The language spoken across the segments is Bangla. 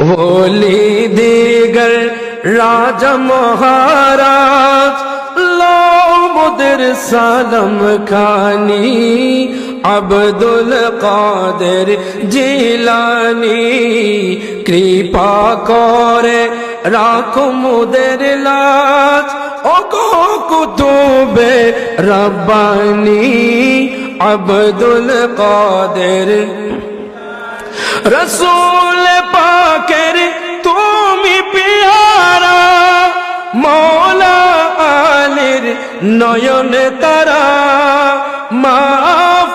ওলি দিগর রাজা মহারাজ মোদের সালাম খানি আব্দুল কাদের জিলানি কৃপা করে রাখো মোদের লাজ ওগো কুতুবে রব্বানি আব্দুল কাদের রসূল পাকের তুমি পিয়ারা মৌলা আলীর নয়ন তারা মা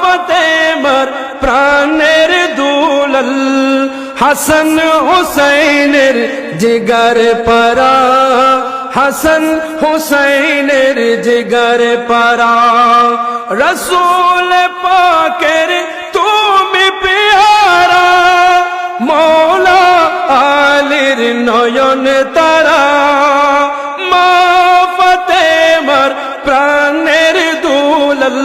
ফাতেমার প্রাণের দুলাল হাসান হুসাইনের জিগার পারা হাসান হুসাইনের জিগার পারা রসূল পাকের তুমি পিয়ারা মৌলা আলীর নয়ন তারা মা ফাতেমার প্রাণের দুলাল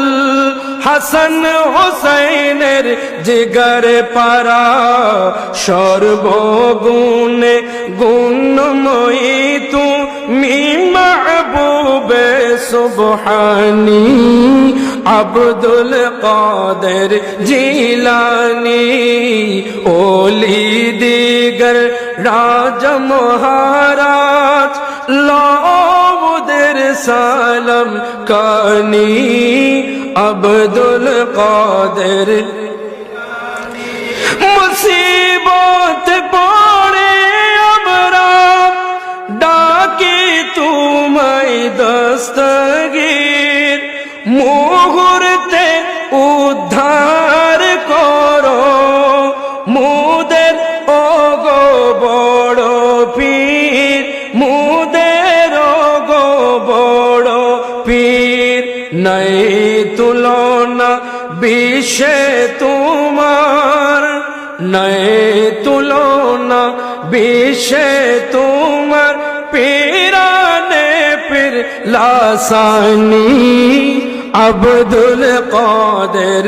হাসান হুসাইনের জিগার পারা সর্বগুণে গুণময়ী তুমি মাহবুবে সুবহানী আব্দুল কাদের জিলানি ওলি দিগর রাজা মহারাজ মোদের সালাম কানি আব্দুল কাদের মুসিবত পড়ে আমরা ডাকি তোমায় দস্তগীর মুহূর্তে উদ্ধার করো মুদের ওগো বড় পীর মুদের ওগো বড় পীর নাই তুলনা বিশ্বে তোমার নাই তুলনা বিশ্বে তোমার পীরানে পীর লাসানি আব্দুল কাদের